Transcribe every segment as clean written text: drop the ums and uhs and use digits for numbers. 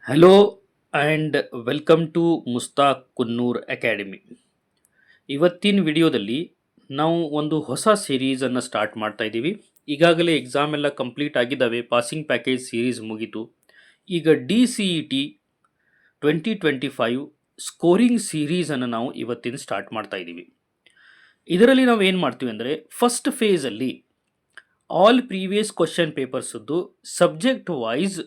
Hello and welcome to Mushtaq Kunnur academy. ಇವತ್ತಿನ ವಿಡಿಯೋದಲ್ಲಿ ನಾವು ಒಂದು ಹೊಸ ಸೀರೀಸನ್ನು ಸ್ಟಾರ್ಟ್ ಮಾಡ್ತಾ ಇದ್ದೀವಿ. ಈಗಾಗಲೇ ಎಕ್ಸಾಮ್ ಎಲ್ಲ ಕಂಪ್ಲೀಟ್ ಆಗಿದ್ದಾವೆ, ಪಾಸಿಂಗ್ ಪ್ಯಾಕೇಜ್ ಸೀರೀಸ್ ಮುಗೀತು. ಈಗ DCET 2025 ಸ್ಕೋರಿಂಗ್ ಸೀರೀಸನ್ನು ನಾವು ಇವತ್ತಿನ ಸ್ಟಾರ್ಟ್ ಮಾಡ್ತಾ ಇದ್ದೀವಿ. ಇದರಲ್ಲಿ ನಾವು ಏನು ಮಾಡ್ತೀವಿ ಅಂದರೆ, ಫಸ್ಟ್ ಫೇಸಲ್ಲಿ ಆಲ್ ಪ್ರೀವಿಯಸ್ ಕ್ವಶನ್ ಪೇಪರ್ಸದ್ದು subject wise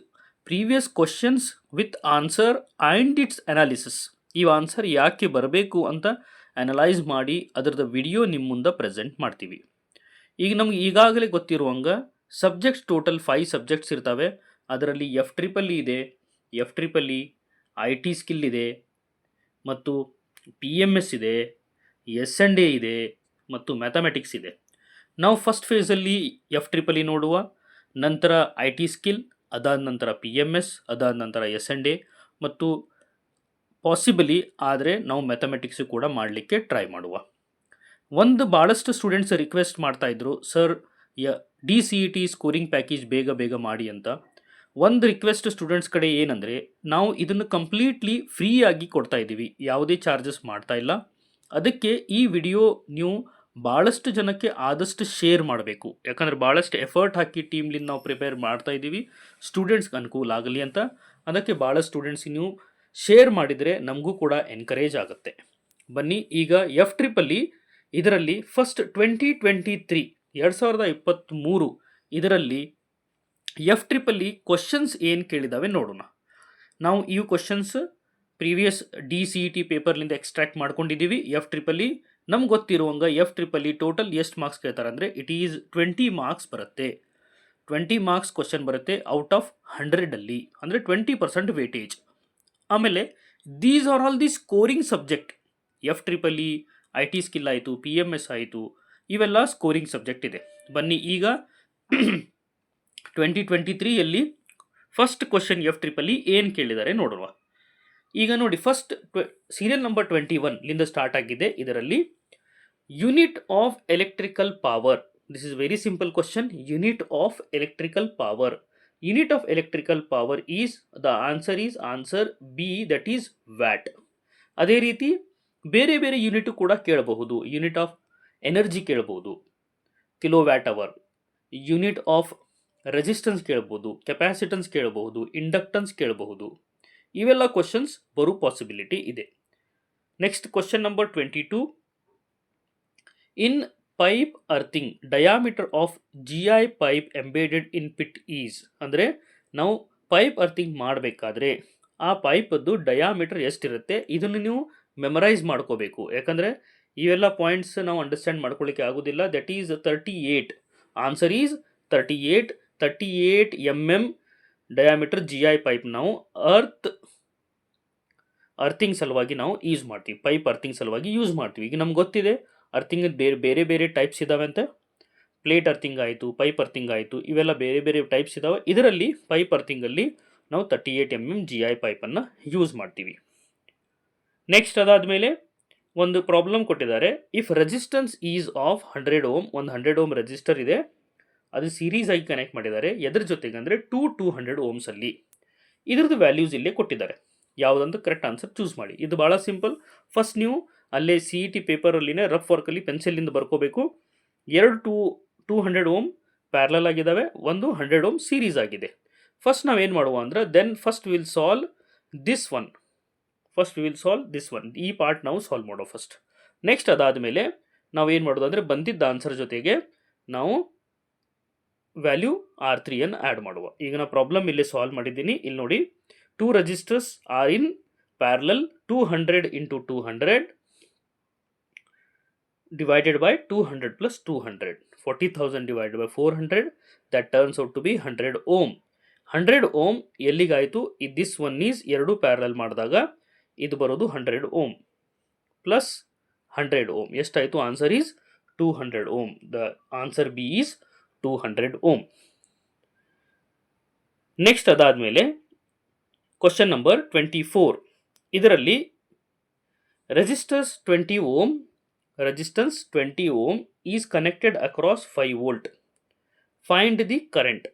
previous questions with answer and its analysis, ಈ ಆನ್ಸರ್ ಯಾಕೆ ಬರಬೇಕು ಅಂತ ಅನಲೈಸ್ ಮಾಡಿ ಅದರದ ವಿಡಿಯೋ ನಿಮ್ಮ ಮುಂದೆ ಪ್ರೆಸೆಂಟ್ ಮಾಡ್ತೀವಿ. ಈಗ ನಮ್ಗೆ ಈಗಾಗಲೇ ಗೊತ್ತಿರುವಂಗೆ ಸಬ್ಜೆಕ್ಟ್ಸ್ ಟೋಟಲ್ 5 ಸಬ್ಜೆಕ್ಟ್ಸ್ ಇರ್ತವೆ. ಅದರಲ್ಲಿ FEEE ಇದೆ, FEEE, IT ಸ್ಕಿಲ್ ಇದೆ, ಮತ್ತು PMS ಇದೆ, S&A ಇದೆ, ಮತ್ತು ಮ್ಯಾಥಮೆಟಿಕ್ಸ್ ಇದೆ. ನಾವು ಫಸ್ಟ್ ಫೇಸಲ್ಲಿ FEEE ನೋಡುವ, ನಂತರ IT ಸ್ಕಿಲ್, ಅದಾದ ನಂತರ PMS, ಅದಾದ ನಂತರ S&A, ಮತ್ತು ಪಾಸಿಬಲಿ ಆದರೆ ನಾವು ಮ್ಯಾಥಮೆಟಿಕ್ಸು ಕೂಡ ಮಾಡಲಿಕ್ಕೆ ಟ್ರೈ ಮಾಡುವ. ಒಂದು ಭಾಳಷ್ಟು ಸ್ಟೂಡೆಂಟ್ಸ್ ರಿಕ್ವೆಸ್ಟ್ ಮಾಡ್ತಾಯಿದ್ರು, ಸರ್ DCET ಸ್ಕೋರಿಂಗ್ ಪ್ಯಾಕೇಜ್ ಬೇಗ ಬೇಗ ಮಾಡಿ ಅಂತ. ಒಂದು ರಿಕ್ವೆಸ್ಟ್ ಸ್ಟೂಡೆಂಟ್ಸ್ ಕಡೆ ಏನಂದರೆ, ನಾವು ಇದನ್ನು ಕಂಪ್ಲೀಟ್ಲಿ ಫ್ರೀಯಾಗಿ ಕೊಡ್ತಾ ಇದ್ದೀವಿ, ಯಾವುದೇ ಚಾರ್ಜಸ್ ಮಾಡ್ತಾ ಇಲ್ಲ. ಅದಕ್ಕೆ ಈ ವಿಡಿಯೋ ನೀವು ಭಾಳಷ್ಟು ಜನಕ್ಕೆ ಆದಷ್ಟು ಶೇರ್ ಮಾಡಬೇಕು. ಯಾಕಂದರೆ ಭಾಳಷ್ಟು ಎಫರ್ಟ್ ಹಾಕಿ ಟೀಮ್ಲಿಂದ ನಾವು ಪ್ರಿಪೇರ್ ಮಾಡ್ತಾ ಇದ್ದೀವಿ, ಸ್ಟೂಡೆಂಟ್ಸ್ಗೆ ಅನುಕೂಲ ಆಗಲಿ ಅಂತ. ಅದಕ್ಕೆ ಭಾಳ ಸ್ಟೂಡೆಂಟ್ಸ್ ನೀವು ಶೇರ್ ಮಾಡಿದರೆ ನಮಗೂ ಕೂಡ ಎನ್ಕರೇಜ್ ಆಗುತ್ತೆ. ಬನ್ನಿ, ಈಗ FEEE ಇದರಲ್ಲಿ ಫಸ್ಟ್ 2023 ಇದರಲ್ಲಿ FEEE ಕ್ವಶನ್ಸ್ ಏನು ಕೇಳಿದಾವೆ ನೋಡೋಣ. ನಾವು ಈ ಕ್ವಶನ್ಸ್ ಪ್ರೀವಿಯಸ್ DCET ಪೇಪರ್ಲಿಂದ ಎಕ್ಸ್ಟ್ರಾಕ್ಟ್ ಮಾಡ್ಕೊಂಡಿದ್ದೀವಿ. FEEE ನಮ್ಗೆ ಗೊತ್ತಿರುವಂಗೆ FEEE ಟೋಟಲ್ ಎಷ್ಟು ಮಾರ್ಕ್ಸ್ ಕೇಳ್ತಾರೆ ಅಂದರೆ, ಇಟ್ ಈಸ್ 20 ಮಾರ್ಕ್ಸ್ ಬರುತ್ತೆ. 20 ಮಾರ್ಕ್ಸ್ ಕ್ವಶನ್ ಬರುತ್ತೆ ಔಟ್ ಆಫ್ 100ಅಲ್ಲಿ, ಅಂದರೆ 20% ವೇಟೇಜ್. ಆಮೇಲೆ these are all the scoring subject. FEEE, IT skill ಆಯಿತು, PMS ಆಯಿತು, ಇವೆಲ್ಲ ಸ್ಕೋರಿಂಗ್ ಸಬ್ಜೆಕ್ಟ್ ಇದೆ. ಬನ್ನಿ, ಈಗ 2023ಯಲ್ಲಿ ಫಸ್ಟ್ ಕ್ವಶನ್ FEEE ಏನು ಕೇಳಿದ್ದಾರೆ ನೋಡುವ. ಈಗ ನೋಡಿ, ಫಸ್ಟ್ ಸೀರಿಯಲ್ ನಂಬರ್ 21ಲಿಂದ ಸ್ಟಾರ್ಟ್ ಆಗಿದೆ. ಇದರಲ್ಲಿ unit of electrical power, this is very simple question. Unit of electrical power, unit of electrical power is the answer is answer B, that is watt. ಅದೇ ರೀತಿ ಬೇರೆ ಬೇರೆ ಯೂನಿಟ್ ಕೂಡ ಕೇಳಬಹುದು. Unit of energy ಕೇಳಬಹುದು, kilowatt hour. Unit of resistance ಕೇಳಬಹುದು, capacitance ಕೇಳಬಹುದು, inductance ಕೇಳಬಹುದು. ಇವೆಲ್ಲ ಕ್ವಶನ್ಸ್ ಬರೋ ಪಾಸಿಬಿಲಿಟಿ ಇದೆ. Next question number 22. In pipe earthing diameter of GI pipe embedded in pit is, ಅಂದರೆ ನಾವು ಪೈಪ್ ಅರ್ಥಿಂಗ್ ಮಾಡಬೇಕಾದ್ರೆ ಆ ಪೈಪದ್ದು ಡಯಾಮೀಟರ್ ಎಷ್ಟಿರುತ್ತೆ ಇದನ್ನು ನೀವು ಮೆಮರೈಸ್ ಮಾಡ್ಕೋಬೇಕು. ಯಾಕಂದರೆ ಇವೆಲ್ಲ ಪಾಯಿಂಟ್ಸ್ ನಾವು ಅಂಡರ್ಸ್ಟ್ಯಾಂಡ್ ಮಾಡ್ಕೊಳ್ಳಿಕ್ಕೆ ಆಗೋದಿಲ್ಲ. That is 38. Answer is 38 mm diameter GI pipe ನಾವು ಅರ್ಥಿಂಗ್ ಸಲುವಾಗಿ ನಾವು ಯೂಸ್ ಮಾಡ್ತೀವಿ, ಪೈಪ್ ಅರ್ಥಿಂಗ್ ಸಲುವಾಗಿ ಯೂಸ್ ಮಾಡ್ತೀವಿ. ಈಗ ನಮ್ಗೆ ಗೊತ್ತಿದೆ ಅರ್ಥಿಂಗ್ ಬೇರೆ ಬೇರೆ ಟೈಪ್ಸ್ ಇದ್ದಾವೆ ಅಂತ. ಪ್ಲೇಟ್ ಅರ್ಥಿಂಗ್ ಆಯಿತು, ಪೈಪ್ ಅರ್ಥಿಂಗ್ ಆಯಿತು, ಇವೆಲ್ಲ ಬೇರೆ ಬೇರೆ ಟೈಪ್ಸ್ ಇದ್ದಾವೆ. ಇದರಲ್ಲಿ ಪೈಪ್ ಅರ್ಥಿಂಗಲ್ಲಿ ನಾವು 38 mm GI ಪೈಪನ್ನು ಯೂಸ್ ಮಾಡ್ತೀವಿ. ನೆಕ್ಸ್ಟ್ ಅದಾದಮೇಲೆ ಒಂದು ಪ್ರಾಬ್ಲಮ್ ಕೊಟ್ಟಿದ್ದಾರೆ. If resistance is of 100 Ohm, ಒಂದು 100 Ohm ರೆಸಿಸ್ಟರ್ ಇದೆ, ಅದು ಸೀರೀಸ್ ಆಗಿ ಕನೆಕ್ಟ್ ಮಾಡಿದ್ದಾರೆ. ಎದ್ರ ಜೊತೆಗೆ ಅಂದರೆ 200 Ohms ಅಲ್ಲಿ. ಇದ್ರದ್ದು ವ್ಯಾಲ್ಯೂಸ್ ಇಲ್ಲೇ ಕೊಟ್ಟಿದ್ದಾರೆ. ಯಾವುದಂತ ಕರೆಕ್ಟ್ ಆನ್ಸರ್ ಚೂಸ್ ಮಾಡಿ. ಇದು ಭಾಳ ಸಿಂಪಲ್. ಫಸ್ಟ್ ನೀವು ಅಲ್ಲೇ CET ಪೇಪರಲ್ಲಿನೇ ರಫ್ ವರ್ಕಲ್ಲಿ ಪೆನ್ಸಿಲಿಂದ ಬರ್ಕೋಬೇಕು. 200 Ohm ಪ್ಯಾರಲಲ್ ಆಗಿದ್ದಾವೆ, ಒಂದು 100 Ohm ಸೀರೀಸ್ ಆಗಿದೆ. ಫಸ್ಟ್ ನಾವೇನು ಮಾಡುವ ಅಂದರೆ, then first will solve this one. ಈ ಪಾರ್ಟ್ ನಾವು ಸಾಲ್ವ್ ಮಾಡೋ ಫಸ್ಟ್. ನೆಕ್ಸ್ಟ್ ಅದಾದಮೇಲೆ ನಾವೇನು ಮಾಡೋದು ಅಂದರೆ, ಬಂದಿದ್ದ ಆನ್ಸರ್ ಜೊತೆಗೆ ನಾವು ವ್ಯಾಲ್ಯೂ R3 ಅನ್ನು ಆ್ಯಡ್ ಮಾಡುವ. ಈಗ ನಾನು ಪ್ರಾಬ್ಲಮ್ ಇಲ್ಲಿ ಸಾಲ್ವ್ ಮಾಡಿದ್ದೀನಿ. ಇಲ್ಲಿ ನೋಡಿ, 2 resistors are in parallel, 200 into 200 divided by 200 plus 200, 40,000 divided by 400, that turns out to be 100 Ohm. 100 Ohm ಎಲ್ಲಿಗಾಯಿತು, ದಿಸ್ ಒನ್ ಈಸ್ ಎರಡು ಪ್ಯಾರಲಲ್ ಮಾಡಿದಾಗ ಇದು ಬರೋದು 100 Ohm ಪ್ಲಸ್ 100 Ohm ಎಷ್ಟಾಯಿತು? Answer is 200 Ohm. The answer B is 200 Ohm. Next ಅದಾದಮೇಲೆ question number 24. ಇದರಲ್ಲಿ resistance 20 Ohm is connected across 5 volt. Find the current.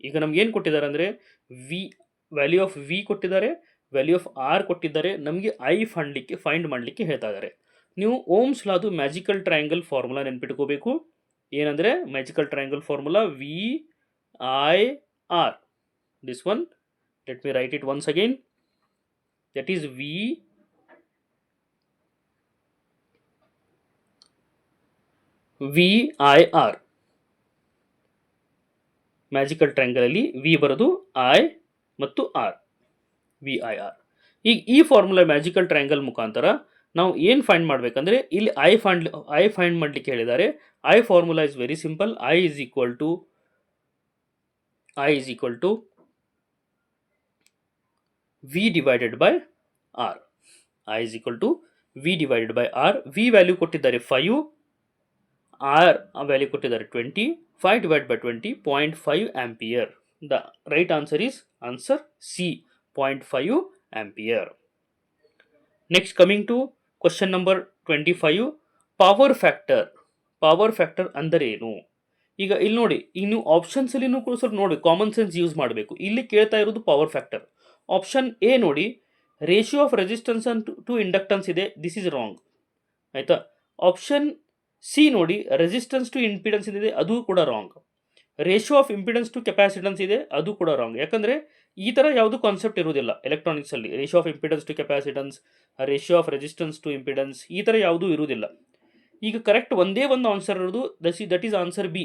ಈಗ ನಮ್ಗೆ ಏನು ಕೊಟ್ಟಿದ್ದಾರೆ ಅಂದರೆ, ವ್ಯಾಲ್ಯೂ ಆಫ್ ವಿ ಕೊಟ್ಟಿದ್ದಾರೆ, ವ್ಯಾಲ್ಯೂ ಆಫ್ ಆರ್ ಕೊಟ್ಟಿದ್ದಾರೆ, ನಮಗೆ ಫೈಂಡ್ ಮಾಡಲಿಕ್ಕೆ ಹೇಳ್ತಾ ಇದ್ದಾರೆ. ನೀವು ಓಮ್ಸ್ ಲಾದು ಮ್ಯಾಜಿಕಲ್ ಟ್ರಯಾಂಗಲ್ ಫಾರ್ಮುಲಾ ನೆನ್ಪಿಟ್ಕೋಬೇಕು. ಏನಂದರೆ magical triangle formula V I R. This one, let me write it once again. That is V I R. Magical triangle ಅಲ್ಲಿ ವಿ ಬರೋದು ಐ ಮತ್ತು ಆರ್, ವಿ ಐ ಆರ್. ಈಗ ಈ formula magical triangle ಮುಖಾಂತರ ನಾವು ಏನು find ಮಾಡಬೇಕಂದ್ರೆ ಇಲ್ಲಿ ಐ ಫೈಂಡ್ ಮಾಡಲಿಕ್ಕೆ ಹೇಳಿದ್ದಾರೆ. I formula is very simple. I is equal to V divided by R. I is equal to V divided by R. V value ಕೊಟ್ಟಿದ್ದಾರೆ 5, ಆರ್ ವ್ಯಾಲ್ಯೂ ಕೊಟ್ಟಿದ್ದಾರೆ 20. 5 divided by 20, 0.5 ampere. The right answer is answer C, 0.5 ampere. Next, coming to question number 25, power factor. Power factor ಅಂದರೆ ಏನು? ಈಗ ಇಲ್ಲಿ ನೋಡಿ, ಈಗ ನೀವು options ಅಲ್ಲಿ ಕೂಡ ಸ್ವಲ್ಪ ನೋಡಿ, ಕಾಮನ್ ಸೆನ್ಸ್ ಯೂಸ್ ಮಾಡಬೇಕು. ಇಲ್ಲಿ ಕೇಳ್ತಾ ಇರೋದು ಪವರ್ ಫ್ಯಾಕ್ಟರ್. ಆಪ್ಷನ್ ಎ ನೋಡಿ, ratio of resistance to inductance ಇದೆ, ದಿಸ್ ಇಸ್ ರಾಂಗ್. ಆಯ್ತಾ? ಆಪ್ಷನ್ ಸಿ ನೋಡಿ, ರೆಸಿಸ್ಟೆನ್ಸ್ ಟು ಇಂಪಿಡೆನ್ಸ್ ಇದೆ, ಅದು ಕೂಡ wrong. Ratio of impedance to capacitance ಇದೆ, ಅದು ಕೂಡ ರಾಂಗ್. ಯಾಕಂದರೆ ಈ ಥರ ಯಾವುದು ಕಾನ್ಸೆಪ್ಟ್ ಇರುವುದಿಲ್ಲ ಎಲೆಕ್ಟ್ರಾನಿಕ್ಸಲ್ಲಿ. Ratio of impedance to capacitance, ratio of resistance to impedance, ಈ ಥರ ಯಾವುದೂ ಇರುವುದಿಲ್ಲ. ಈಗ ಕರೆಕ್ಟ್ ಒಂದೇ ಒಂದು ಆನ್ಸರ್ ಇರೋದು, that is answer B,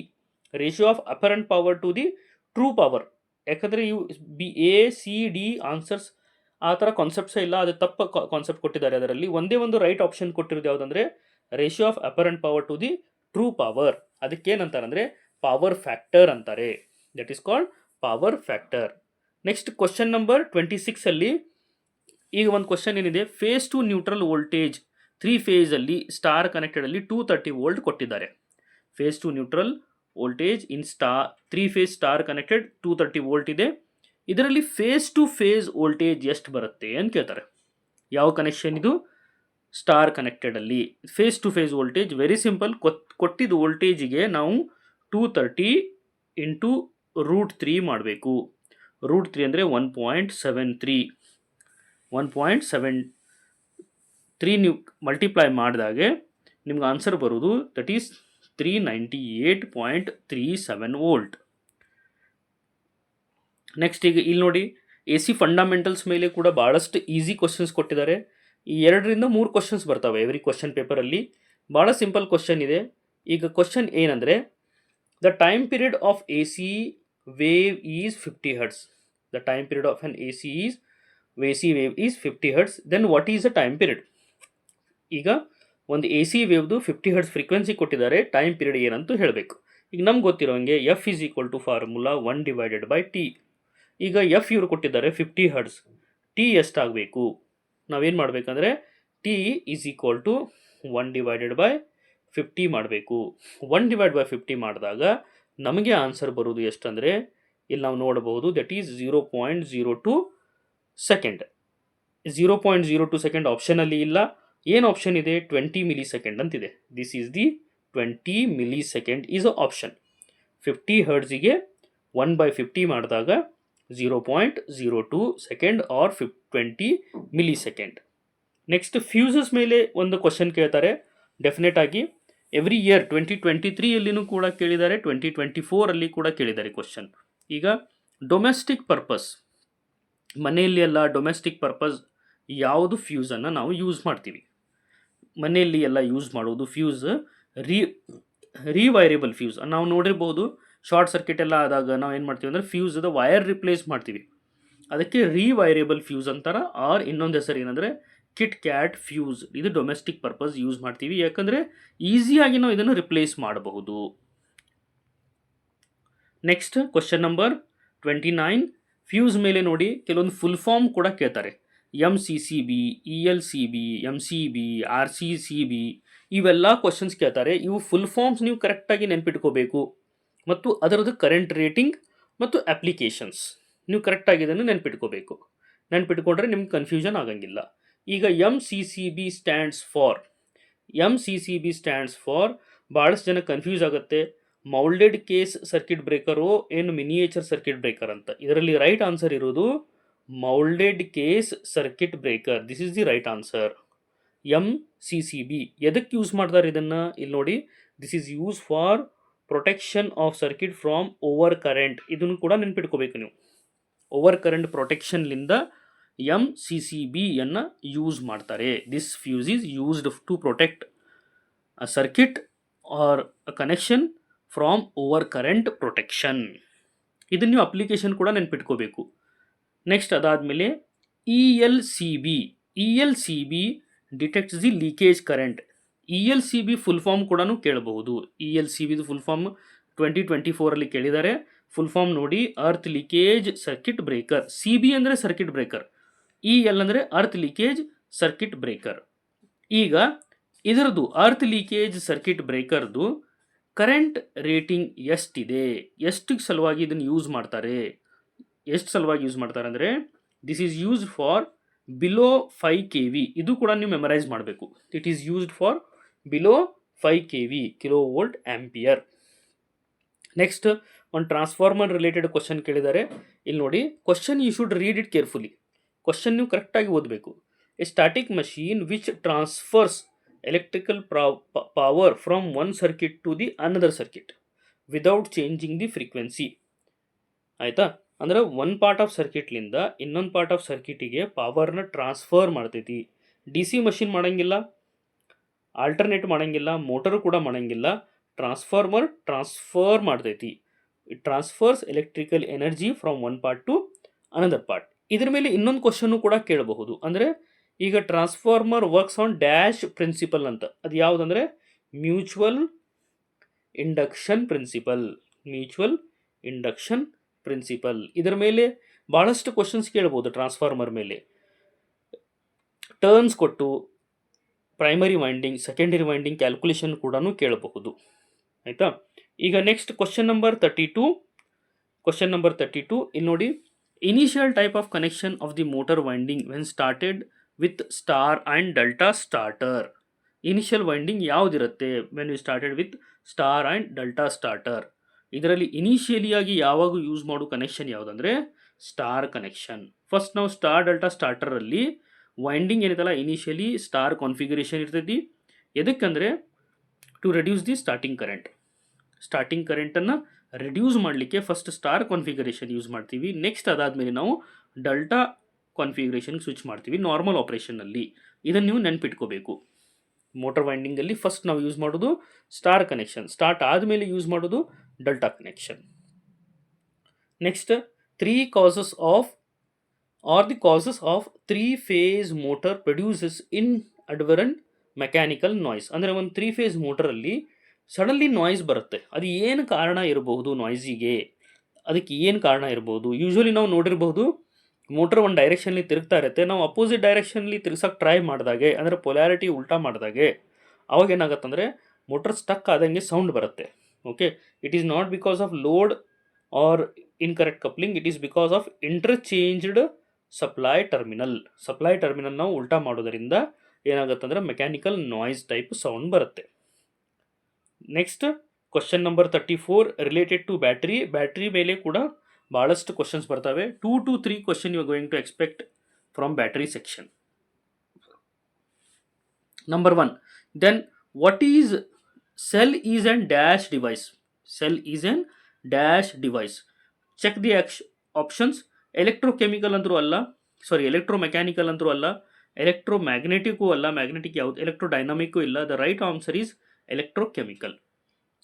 ratio of apparent power to the true power. ಯಾಕಂದರೆ ಇವು ಎ ಸಿ ಡಿ ಆನ್ಸರ್ಸ್ ಆ ಥರ ಕಾನ್ಸೆಪ್ಟ್ಸೇ ಇಲ್ಲ, ಅದು ತಪ್ಪು ಕಾನ್ಸೆಪ್ಟ್ ಕೊಟ್ಟಿದ್ದಾರೆ. ಅದರಲ್ಲಿ ಒಂದೇ ಒಂದು ರೈಟ್ ಆಪ್ಷನ್ ಕೊಟ್ಟಿರೋದು ಯಾವುದಂದರೆ ratio of apparent power to the true power. ಅದಕ್ಕೇನಂತಾರೆ ಅಂದರೆ ಪವರ್ ಫ್ಯಾಕ್ಟರ್ ಅಂತಾರೆ. That is called power factor. Next question number 26 ಅಲ್ಲಿ ಈಗ ಒಂದು ಕ್ವಶನ್ ಏನಿದೆ, ಫೇಸ್ ಟು ನ್ಯೂಟ್ರಲ್ ವೋಲ್ಟೇಜ್ 3 ಫೇಸಲ್ಲಿ ಸ್ಟಾರ್ ಕನೆಕ್ಟೆಡ್ ಅಲ್ಲಿ 230 ವೋಲ್ಟ್ ಕೊಟ್ಟಿದ್ದಾರೆ. Phase to neutral voltage in 3 phase star connected 230 volt ಇದೆ. ಇದರಲ್ಲಿ ಫೇಸ್ ಟು ಫೇಸ್ ವೋಲ್ಟೇಜ್ ಎಷ್ಟು ಬರುತ್ತೆ ಅಂತ ಕೇಳ್ತಾರೆ. ಯಾವ ಕನೆಕ್ಷನ್ ಇದು? ಸ್ಟಾರ್ ಕನೆಕ್ಟೆಡ್ ಅಲ್ಲಿ phase to phase voltage very simple. ಕೊಟ್ಟಿದ್ದ ವೋಲ್ಟೇಜಿಗೆ ನಾವು 230 ಇಂಟು √3 ಮಾಡಬೇಕು. √3 ಅಂದರೆ 1.73. 1.73 ನೀವು ಮಲ್ಟಿಪ್ಲೈ ಮಾಡಿದಾಗೆ ನಿಮ್ಗೆ ಆನ್ಸರ್ ಬರೋದು ದಟ್ ಈಸ್ 398.37 ವೋಲ್ಟ್. ನೆಕ್ಸ್ಟ್ ಈಗ ಇಲ್ಲಿ ನೋಡಿ, ಎ ಸಿ ಫಂಡಮೆಂಟಲ್ಸ್ ಮೇಲೆ ಕೂಡ ಭಾಳಷ್ಟು ಈಸಿ ಕ್ವಶನ್ಸ್ ಕೊಟ್ಟಿದ್ದಾರೆ. ಈ 2-3 ಕ್ವಶನ್ಸ್ ಬರ್ತವೆ ಎವ್ರಿ ಕ್ವಶನ್ ಪೇಪರಲ್ಲಿ. ಭಾಳ ಸಿಂಪಲ್ ಕ್ವಶನ್ ಇದೆ. ಈಗ ಕ್ವಶನ್ ಏನಂದರೆ, the time period of A C wave is 50 hertz. The time period of an A C wave is 50 hertz. Then what is the time period? ಈಗ ಒಂದು A C ವೇವ್ದು 50 hertz frequency ಕೊಟ್ಟಿದ್ದಾರೆ, time period ಏನಂತ ಹೇಳಬೇಕು. ಈಗ ನಮ್ಗೆ ಗೊತ್ತಿರೋಂಗೆ F is equal to formula 1/T. ಈಗ ಎಫ್ ಇವರು ಕೊಟ್ಟಿದ್ದಾರೆ 50 ಹರ್ಟ್ಸ್, ಟಿ ಎಷ್ಟಾಗಬೇಕು? ನಾವೇನು ಮಾಡಬೇಕಂದ್ರೆ ಟಿ ಈಸ್ ಈಕ್ವಲ್ ಟು 1/50 ಮಾಡಬೇಕು. 1/50 ಮಾಡಿದಾಗ ನಮಗೆ ಆನ್ಸರ್ ಬರೋದು ಎಷ್ಟಂದರೆ, ಇಲ್ಲಿ ನಾವು ನೋಡಬಹುದು ದಟ್ ಈಸ್ 0.02 ಸೆಕೆಂಡ್. 0.02 ಸೆಕೆಂಡ್ ಆಪ್ಷನಲ್ಲಿ ಇಲ್ಲ. ಏನು ಆಪ್ಷನ್ ಇದೆ? 20 ಮಿಲಿ ಸೆಕೆಂಡ್ ಅಂತಿದೆ. This is the 20 millisecond is a option. 50 ಹರ್ಟ್ಸಿಗೆ 1/50 ಮಾಡಿದಾಗ 0.02 second or 20 millisecond. Next fuses ಮೇಲೆ ಒಂದು ಕ್ವಶನ್ ಕೇಳ್ತಾರೆ ಡೆಫಿನೆಟ್ ಆಗಿ. ಎವ್ರಿ ಇಯರ್ 2023ಯಲ್ಲಿನೂ ಕೂಡ ಕೇಳಿದ್ದಾರೆ, 2024ಅಲ್ಲಿ ಕೂಡ ಕೇಳಿದ್ದಾರೆ ಕ್ವಶನ್. ಈಗ ಡೊಮೆಸ್ಟಿಕ್ ಪರ್ಪಸ್, ಮನೆಯಲ್ಲಿ ಎಲ್ಲ ಡೊಮೆಸ್ಟಿಕ್ ಪರ್ಪಸ್ ಯಾವುದು ಫ್ಯೂಸನ್ನು ನಾವು ಯೂಸ್ ಮಾಡ್ತೀವಿ? ಮನೆಯಲ್ಲಿ ಎಲ್ಲ ಯೂಸ್ ಮಾಡೋದು ಫ್ಯೂಸ್ ರಿವೈರೇಬಲ್ ಫ್ಯೂಸ್. ನಾವು ನೋಡಿರ್ಬೋದು, ಶಾರ್ಟ್ ಸರ್ಕ್ಯೂಟ್ ಎಲ್ಲ ಆದಾಗ ನಾವು ಏನು ಮಾಡ್ತೀವಿ ಅಂದರೆ ಫ್ಯೂಸ್ದ ವೈರ್ ರಿಪ್ಲೇಸ್ ಮಾಡ್ತೀವಿ. ಅದಕ್ಕೆ ರಿವೈರೇಬಲ್ ಫ್ಯೂಸ್ ಅಂತಾರೆ. ಆರ್ ಇನ್ನೊಂದು ಹೆಸರು ಏನಂದರೆ ಕಿಟ್ ಕ್ಯಾಟ್ ಫ್ಯೂಸ್. ಇದು ಡೊಮೆಸ್ಟಿಕ್ ಪರ್ಪಸ್ ಯೂಸ್ ಮಾಡ್ತೀವಿ, ಯಾಕಂದರೆ ಈಸಿಯಾಗಿ ನಾವು ಇದನ್ನು ರಿಪ್ಲೇಸ್ ಮಾಡಬಹುದು. ನೆಕ್ಸ್ಟ್ ಕ್ವಶನ್ ನಂಬರ್ 29, ಫ್ಯೂಸ್ ಮೇಲೆ ನೋಡಿ ಕೆಲವೊಂದು ಫುಲ್ ಫಾರ್ಮ್ ಕೂಡ ಕೇಳ್ತಾರೆ. MCCB, ELCB, MCB, RCCB ಇವೆಲ್ಲ ಕ್ವಶನ್ಸ್ ಕೇಳ್ತಾರೆ. ಇವು ಫುಲ್ ಫಾರ್ಮ್ಸ್ ನೀವು ಕರೆಕ್ಟಾಗಿ ನೆನ್ಪಿಟ್ಕೋಬೇಕು, ಮತ್ತು ಅದರದ್ದು ಕರೆಂಟ್ ರೇಟಿಂಗ್ ಮತ್ತು ಅಪ್ಲಿಕೇಶನ್ಸ್ ನೀವು ಕರೆಕ್ಟಾಗಿ ಇದನ್ನು ನೆನ್ಪಿಟ್ಕೋಬೇಕು. ನೆನ್ಪಿಟ್ಕೊಂಡ್ರೆ ನಿಮ್ಗೆ ಕನ್ಫ್ಯೂಷನ್ ಆಗಂಗಿಲ್ಲ. ಈಗ MCCB ಸ್ಟ್ಯಾಂಡ್ಸ್ ಫಾರ್ ಭಾಳಷ್ಟು ಜನ ಕನ್ಫ್ಯೂಸ್ ಆಗುತ್ತೆ, ಮೌಲ್ಡೆಡ್ ಕೇಸ್ ಸರ್ಕ್ಯೂಟ್ ಬ್ರೇಕರು ಏನು ಮಿನಿಯೇಚರ್ ಸರ್ಕ್ಯೂಟ್ ಬ್ರೇಕರ್ ಅಂತ. ಇದರಲ್ಲಿ ರೈಟ್ ಆನ್ಸರ್ ಇರೋದು moulded case circuit breaker. This is the right answer. MCCB ಎದಕ್ಕೆ ಯೂಸ್ ಮಾಡ್ತಾರೆ ಇದನ್ನು ಇಲ್ಲಿ ನೋಡಿ. This is use for protection of circuit from over current. ಇದನ್ನು ಕೂಡ ನೆನ್ಪಿಟ್ಕೋಬೇಕು ನೀವು. ಓವರ್ ಕರೆಂಟ್ ಪ್ರೊಟೆಕ್ಷನ್ಲಿಂದ MCCBಯನ್ನು ಯೂಸ್ ಮಾಡ್ತಾರೆ. This fuse is used to protect a circuit or a connection from over current protection. ಇದನ್ನು ನೀವು ಅಪ್ಲಿಕೇಶನ್ ಕೂಡ ನೆನ್ಪಿಟ್ಕೋಬೇಕು. ನೆಕ್ಸ್ಟ್ ಅದಾದಮೇಲೆ ELCB detects the leakage current. ELCB full form ಕೂಡ ಕೇಳಬಹುದು. ELCBದು ಫುಲ್ ಫಾರ್ಮ್ 2024 ಕೇಳಿದ್ದಾರೆ. ಫುಲ್ ಫಾರ್ಮ್ ನೋಡಿ, earth leakage circuit breaker. CB ಅಂದರೆ ಸರ್ಕಿಟ್ ಬ್ರೇಕರ್, EL ಅಂದರೆ ಅರ್ತ್ ಲೀಕೇಜ್ ಸರ್ಕಿಟ್ ಬ್ರೇಕರ್. ಈಗ ಇದರದ್ದು ಅರ್ತ್ ಲೀಕೇಜ್ ಸರ್ಕಿಟ್ ಬ್ರೇಕರ್ದು ಕರೆಂಟ್ ರೇಟಿಂಗ್ ಎಷ್ಟಿದೆ, ಎಷ್ಟು ಸಲುವಾಗಿ ಇದನ್ನು ಯೂಸ್ ಮಾಡ್ತಾರೆ, ಎಷ್ಟು ಸಲುವಾಗಿ ಯೂಸ್ ಮಾಡ್ತಾರೆ ಅಂದರೆ this is used for below 5 kV. ಇದು ಕೂಡ ನೀವು ಮೆಮರೈಸ್ ಮಾಡಬೇಕು. It is used for below 5 kV, kilo volt ampere. Next ಒಂದು ಟ್ರಾನ್ಸ್ಫಾರ್ಮರ್ ರಿಲೇಟೆಡ್ ಕ್ವಶನ್ ಕೇಳಿದ್ದಾರೆ. ಇಲ್ಲಿ ನೋಡಿ, question you should read it carefully. Question ನೀವು ಕರೆಕ್ಟಾಗಿ ಓದಬೇಕು. A static machine which transfers electrical power from one circuit to the another circuit without changing the frequency. ಆಯಿತಾ? ಅಂದರೆ one part of ಸರ್ಕಿಟ್ಲಿಂದ ಇನ್ನೊಂದು ಪಾರ್ಟ್ ಆಫ್ ಸರ್ಕಿಟಿಗೆ ಪವರ್ನ ಟ್ರಾನ್ಸ್ಫರ್ ಮಾಡ್ತೈತಿ. DC ಮಷಿನ್ ಮಾಡೋಂಗಿಲ್ಲ, ಆಲ್ಟರ್ನೇಟ್ ಮಾಡೋಂಗಿಲ್ಲ, ಮೋಟರು ಕೂಡ ಮಾಡೋಂಗಿಲ್ಲ. ಟ್ರಾನ್ಸ್ಫಾರ್ಮರ್ ಟ್ರಾನ್ಸ್ಫರ್ ಮಾಡ್ತೈತಿ. It transfers electrical energy from one part to another part. ಇದ್ರ ಮೇಲೆ ಇನ್ನೊಂದು ಕ್ವಶನ್ನು ಕೂಡ ಕೇಳಬಹುದು. ಅಂದರೆ ಈಗ transformer works on dash principle ಅಂತ. ಅದು ಯಾವುದಂದರೆ mutual induction principle. Mutual induction principle. ಇದರ ಮೇಲೆ ಭಾಳಷ್ಟು ಕ್ವಶನ್ಸ್ ಕೇಳ್ಬೋದು. ಟ್ರಾನ್ಸ್ಫಾರ್ಮರ್ ಮೇಲೆ ಟರ್ಮ್ಸ್ ಕೊಟ್ಟು primary winding, secondary winding calculation ಕೂಡ ಕೇಳಬಹುದು. ಆಯಿತಾ? ಈಗ next question number 32. Question number 32 ಇಲ್ಲಿ ನೋಡಿ. Initial type of connection of the motor winding when started with star and delta starter. Initial winding ಯಾವುದಿರುತ್ತೆ when you started with star and delta starter? ಇದರಲ್ಲಿ ಇನಿಷಿಯಲಿಯಾಗಿ ಯಾವಾಗ ಯೂಸ್ ಮಾಡೋ connection ಯಾವುದಂದರೆ star connection. First ನಾವು star delta ಸ್ಟಾರ್ಟರಲ್ಲಿ winding ಏನಿದಲ್ಲ initially star configuration ಇರ್ತೈತಿ. ಎದಕ್ಕಂದರೆ to reduce the starting current. Starting ಕರೆಂಟನ್ನು ರೆಡ್ಯೂಸ್ ಮಾಡಲಿಕ್ಕೆ ಫಸ್ಟ್ ಸ್ಟಾರ್ ಕಾನ್ಫಿಗರೇಷನ್ ಯೂಸ್ ಮಾಡ್ತೀವಿ. ನೆಕ್ಸ್ಟ್ ಅದಾದಮೇಲೆ ನಾವು ಡೆಲ್ಟಾ ಕಾನ್ಫಿಗರೇಷನ್ಗೆ ಸ್ವಿಚ್ ಮಾಡ್ತೀವಿ ನಾರ್ಮಲ್ ಆಪ್ರೇಷನ್ನಲ್ಲಿ. ಇದನ್ನು ನೀವು ನೆನ್ಪಿಟ್ಕೋಬೇಕು. ಮೋಟರ್ ವೈಂಡಿಂಗಲ್ಲಿ ಫಸ್ಟ್ ನಾವು ಯೂಸ್ ಮಾಡೋದು ಸ್ಟಾರ್ ಕನೆಕ್ಷನ್, ಸ್ಟಾರ್ಟ್ ಆದಮೇಲೆ ಯೂಸ್ ಮಾಡೋದು delta connection. Next 3 causes of or the causes of 3-phase motor produces inadvertent mechanical noise. ಅಂದರೆ ಒಂದು 3-phase ಮೋಟರಲ್ಲಿ ಸಡನ್ಲಿ ನಾಯ್ಸ್ ಬರುತ್ತೆ. ಅದು ಏನು ಕಾರಣ ಇರಬಹುದು ನಾಯ್ಸಿಗೆ? ಅದಕ್ಕೆ ಏನು ಕಾರಣ ಇರ್ಬೋದು? ಯೂಶ್ವಲಿ ನಾವು ನೋಡಿರ್ಬೋದು, ಮೋಟರ್ ಒಂದು ಡೈರೆಕ್ಷನ್ಲಿ ತಿರುಗ್ತಾ ಇರುತ್ತೆ. ನಾವು ಅಪೋಸಿಟ್ ಡೈರೆಕ್ಷನ್ಲಿ ತಿರ್ಸೋಕೆ ಟ್ರೈ ಮಾಡಿದಾಗೆ, ಅಂದರೆ ಪೊಲ್ಯಾರಿಟಿ ಉಲ್ಟಾ ಮಾಡಿದಾಗೆ ಅವಾಗ ಏನಾಗುತ್ತಂದರೆ ಮೋಟರ್ ಸ್ಟಕ್ ಆದಂಗೆ ಸೌಂಡ್ ಬರುತ್ತೆ. Okay, it is not because of load or incorrect coupling, it is because of interchanged supply terminal. Supply terminal ನಾವು ಉಲ್ಟಾ ಮಾಡೋದರಿಂದ ಏನಾಗುತ್ತಂದರೆ ಮೆಕ್ಯಾನಿಕಲ್ ನಾಯ್ಸ್ ಟೈಪ್ ಸೌಂಡ್ ಬರುತ್ತೆ. Next question number 34 related to battery. Battery ಮೇಲೆ ಕೂಡ ಭಾಳಷ್ಟು questions ಬರ್ತವೆ. 2 to 3 question you are going to expect from battery section. Number 1, then what is cell is and dash device? Cell is and dash device. Check the options. Electrochemical ಅಂದರೂ ಅಲ್ಲ, ಎಲೆಕ್ಟ್ರೋಮೆಕ್ಯಾನಿಕಲ್ ಅಂದರೂ ಅಲ್ಲ, ಎಲೆಕ್ಟ್ರೋಮ್ಯಾಗ್ನೆಟಿಕ್ಕೂ ಅಲ್ಲ, magnetic ಯಾವುದು, ಎಲೆಕ್ಟ್ರೋಡೈನಾಮಿಕ್ಕೂ ಇಲ್ಲ. The right answer is electrochemical.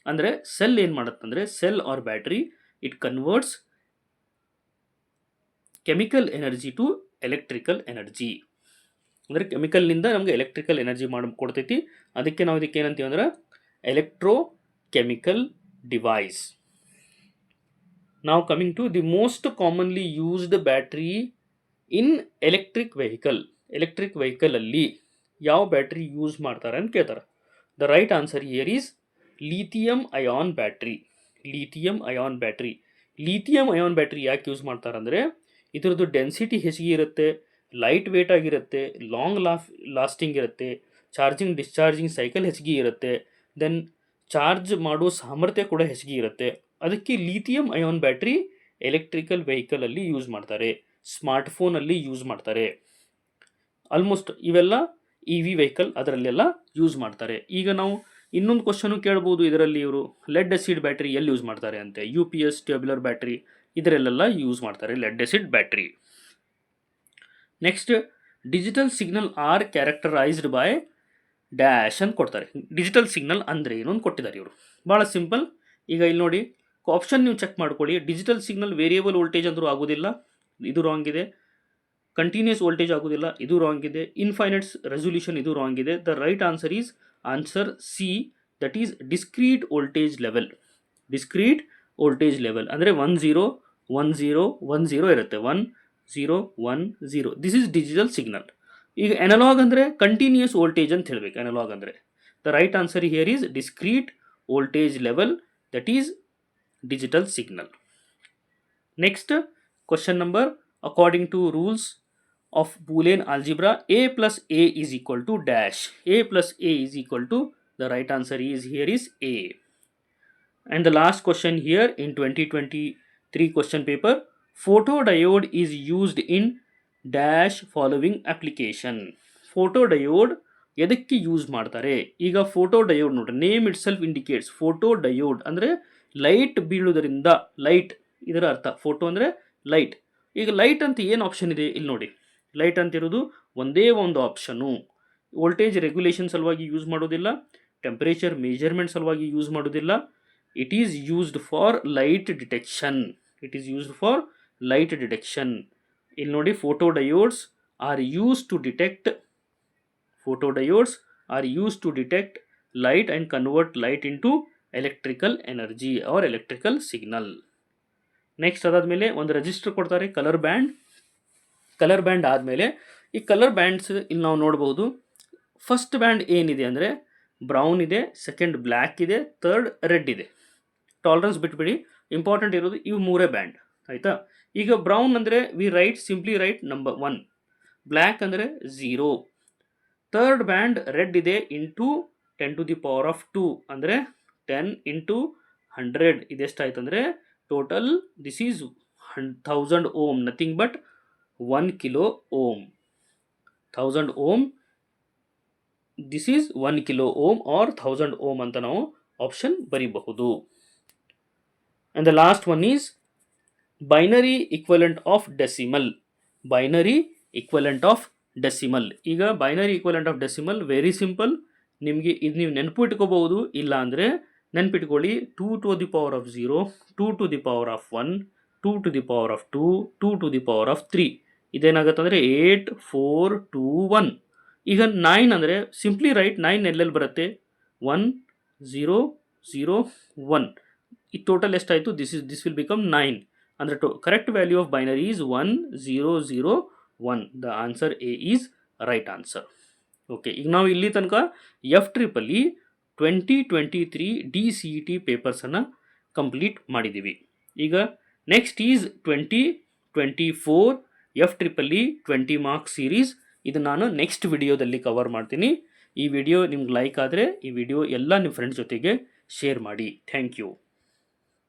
ಅಂದರೆ cell ಏನು ಮಾಡುತ್ತಂದರೆ cell or battery it converts chemical energy to electrical energy. ಅಂದರೆ ಕೆಮಿಕಲ್ನಿಂದ ನಮಗೆ ಎಲೆಕ್ಟ್ರಿಕಲ್ ಎನರ್ಜಿ ಕೊಡ್ತೈತಿ. ಅದಕ್ಕೆ ನಾವು ಇದಕ್ಕೆ ಏನಂತೀವಿ ಅಂದ್ರೆ ಎಲೆಕ್ಟ್ರೋಕೆಮಿಕಲ್ ಡಿವೈಸ್. ನಾವು coming to the most commonly used battery in electric vehicle. Electric ವೆಹಿಕಲಲ್ಲಿ ಯಾವ ಬ್ಯಾಟ್ರಿ ಯೂಸ್ ಮಾಡ್ತಾರೆ ಅಂತ ಕೇಳ್ತಾರೆ. The right answer here is lithium ion battery. Lithium ion battery. Lithium ion battery ಯಾಕೆ ಯೂಸ್ ಮಾಡ್ತಾರೆ ಅಂದರೆ ಇದರದ್ದು ಡೆನ್ಸಿಟಿ ಹೆಚ್ಚಿಗೆ ಇರುತ್ತೆ, ಲೈಟ್ ವೇಟ್ ಆಗಿರುತ್ತೆ, ಲಾಂಗ್ ಲಾಸ್ಟಿಂಗ್ ಇರುತ್ತೆ, ಚಾರ್ಜಿಂಗ್ ಡಿಸ್ಚಾರ್ಜಿಂಗ್ ಸೈಕಲ್ ಹೆಚ್ಚಿಗೆ ಇರುತ್ತೆ, ದೆನ್ ಚಾರ್ಜ್ ಮಾಡೋ ಸಾಮರ್ಥ್ಯ ಕೂಡ ಹೆಚ್ಚಿಗೆ ಇರುತ್ತೆ. ಅದಕ್ಕೆ ಲಿಥಿಯಂ ಅಯಾನ್ ಬ್ಯಾಟ್ರಿ ಎಲೆಕ್ಟ್ರಿಕಲ್ ವೆಹಿಕಲಲ್ಲಿ ಯೂಸ್ ಮಾಡ್ತಾರೆ. ಸ್ಮಾರ್ಟ್ಫೋನಲ್ಲಿ ಯೂಸ್ ಮಾಡ್ತಾರೆ. ಆಲ್ಮೋಸ್ಟ್ ಇವೆಲ್ಲ ಇ ವಿ ವೆಹಿಕಲ್ ಅದರಲ್ಲೆಲ್ಲ ಯೂಸ್ ಮಾಡ್ತಾರೆ. ಈಗ ನಾವು ಇನ್ನೊಂದು ಕ್ವಶನು ಕೇಳ್ಬೋದು ಇದರಲ್ಲಿ, ಇವರು ಲೆಡ್ ಆಸಿಡ್ ಬ್ಯಾಟ್ರಿ ಎಲ್ಲಿ ಯೂಸ್ ಮಾಡ್ತಾರೆ ಅಂತೆ. U P S, tubular battery ಇದರಲ್ಲೆಲ್ಲ ಯೂಸ್ ಮಾಡ್ತಾರೆ lead acid battery. Next, digital signal are characterized by dash ಅಂತ ಕೊಡ್ತಾರೆ. ಡಿಜಿಟಲ್ ಸಿಗ್ನಲ್ ಅಂದರೆ ಏನು ಅಂತ ಕೊಟ್ಟಿದ್ದಾರೆ ಇವರು. ಭಾಳ ಸಿಂಪಲ್. ಈಗ ಇಲ್ಲಿ ನೋಡಿ, ಆಪ್ಷನ್ ನೀವು ಚೆಕ್ ಮಾಡ್ಕೊಳ್ಳಿ. ಡಿಜಿಟಲ್ ಸಿಗ್ನಲ್ ವೇರಿಯಬಲ್ ವೋಲ್ಟೇಜ್ ಅಂದರೂ ಆಗೋದಿಲ್ಲ, ಇದು ರಾಂಗ್ ಇದೆ. ಕಂಟಿನ್ಯೂಸ್ ವೋಲ್ಟೇಜ್ ಆಗೋದಿಲ್ಲ, ಇದು ರಾಂಗ್ ಇದೆ. ಇನ್ಫೈನೈಟ್ ರೆಸೊಲ್ಯೂಷನ್, ಇದು ರಾಂಗ್ ಇದೆ. The right answer is answer C, that is discrete voltage level. Discrete voltage level ಅಂದರೆ 10 10 10 ಇರುತ್ತೆ. 1 0 1 0. This is digital signal. ಈಗ ಅನಲಾಗ್ ಅಂದರೆ ಕಂಟಿನ್ಯೂಸ್ ವೋಲ್ಟೇಜ್ ಅಂತ ಹೇಳಬೇಕು. ಅನಲಾಗ್ ಅಂದರೆ the right answer here is discrete voltage level, that is digital signal. Next question number, according to rules of Boolean algebra, a plus a is equal to dash. A plus a is equal to, the right answer is here is a. And the last question here in 2023 question paper, photodiode is used in dash following application. photodiode ಎದಕ್ಕೆ use ಮಾಡ್ತಾರೆ? ಈಗ photo diode ನೋಡ್ರಿ, name it self indicates. Photo diode ಅಂದರೆ light ಬೀಳುವುದರಿಂದ, light ಇದರ ಅರ್ಥ. Photo ಅಂದರೆ light. ಈಗ light ಅಂತ ಏನು ಆಪ್ಷನ್ ಇದೆ ಇಲ್ಲಿ ನೋಡಿ. ಲೈಟ್ ಅಂತ ಇರೋದು ಒಂದೇ ಒಂದು ಆಪ್ಷನು. ವೋಲ್ಟೇಜ್ ರೆಗ್ಯುಲೇಷನ್ ಸಲುವಾಗಿ ಯೂಸ್ ಮಾಡೋದಿಲ್ಲ, ಟೆಂಪರೇಚರ್ ಮೆಜರ್ಮೆಂಟ್ ಸಲುವಾಗಿ ಯೂಸ್ ಮಾಡೋದಿಲ್ಲ. It is used for light detection. It is used for light detection. ಇಲ್ಲಿ ನೋಡಿ, photodiodes are used to detect light and convert light into electrical energy or electrical signal. Next ಅದಾದಮೇಲೆ ಒಂದು register ಕೊಡ್ತಾರೆ, colour band. Colour band ಆದಮೇಲೆ ಈ colour bands ಇಲ್ಲಿ ನಾವು ನೋಡ್ಬೋದು. ಫಸ್ಟ್ ಬ್ಯಾಂಡ್ ಏನಿದೆ ಅಂದರೆ ಬ್ರೌನ್ ಇದೆ, ಸೆಕೆಂಡ್ ಬ್ಲ್ಯಾಕ್ ಇದೆ, ಥರ್ಡ್ ರೆಡ್ ಇದೆ. ಟಾಲರೆನ್ಸ್ ಬಿಟ್ಬಿಡಿ, ಇಂಪಾರ್ಟೆಂಟ್ ಇರೋದು ಇವು ಮೂರೇ ಬ್ಯಾಂಡ್, ಆಯಿತಾ. ಈಗ ಬ್ರೌನ್ ಅಂದರೆ ಸಿಂಪ್ಲಿ ರೈಟ್ ನಂಬರ್ 1. ಬ್ಲ್ಯಾಕ್ ಅಂದರೆ 0. ಥರ್ಡ್ ಬ್ಯಾಂಡ್ ರೆಡ್ ಇದೆ ಇಂಟು 10⁻², ಅಂದರೆ 10 ಇಂಟು 100 ಇದೆಷ್ಟಾಯ್ತು ಅಂದರೆ total this is 1000 ohm, nothing but 1 kilo ohm. 1000 ohm, this is 1 kilo ohm or 1000 ohm ಅಂತ ನಾವು ಆಪ್ಷನ್ ಬರೀಬಹುದು. And the last one is binary equivalent of decimal. Binary equivalent of decimal. ಈಗ binary equivalent of decimal very simple. ನಿಮಗೆ ಇದು ನೀವು ನೆನಪು ಇಟ್ಕೋಬಹುದು, ಇಲ್ಲ ಅಂದರೆ ನೆನಪಿಟ್ಕೊಳ್ಳಿ. 2⁻0, 2⁻1, 2⁻2, 2⁻3 ಇದೇನಾಗುತ್ತೆ ಅಂದರೆ 8 4 2 1. ಈಗ 9 ಅಂದರೆ ಸಿಂಪ್ಲಿ ರೈಟ್ 9 ಎಲ್ಲೆಲ್ಲಿ ಬರುತ್ತೆ? 1 0 0 1. ಈ ಟೋಟಲ್ ಎಷ್ಟಾಯಿತು? This will become 9. ಅಂದರೆ correct value of binary is 1 0 0 1. The answer A is right answer. Okay, ಈಗ ನಾವು ಇಲ್ಲಿ ತನಕ FEEE 2023 DCET ಪೇಪರ್ಸನ್ನು ಕಂಪ್ಲೀಟ್ ಮಾಡಿದ್ದೀವಿ. ಈಗ next is 2024 FEEE 20 marks series. ಇದು ನಾನು ನೆಕ್ಸ್ಟ್ ವಿಡಿಯೋದಲ್ಲಿ ಕವರ್ ಮಾಡ್ತೀನಿ. ಈ ವಿಡಿಯೋ ನಿಮ್ಗೆ ಲೈಕ್ ಆದರೆ ಈ ವಿಡಿಯೋ ಎಲ್ಲ ನಿಮ್ಮ ಫ್ರೆಂಡ್ಸ್ ಜೊತೆಗೆ ಶೇರ್ ಮಾಡಿ. Thank you.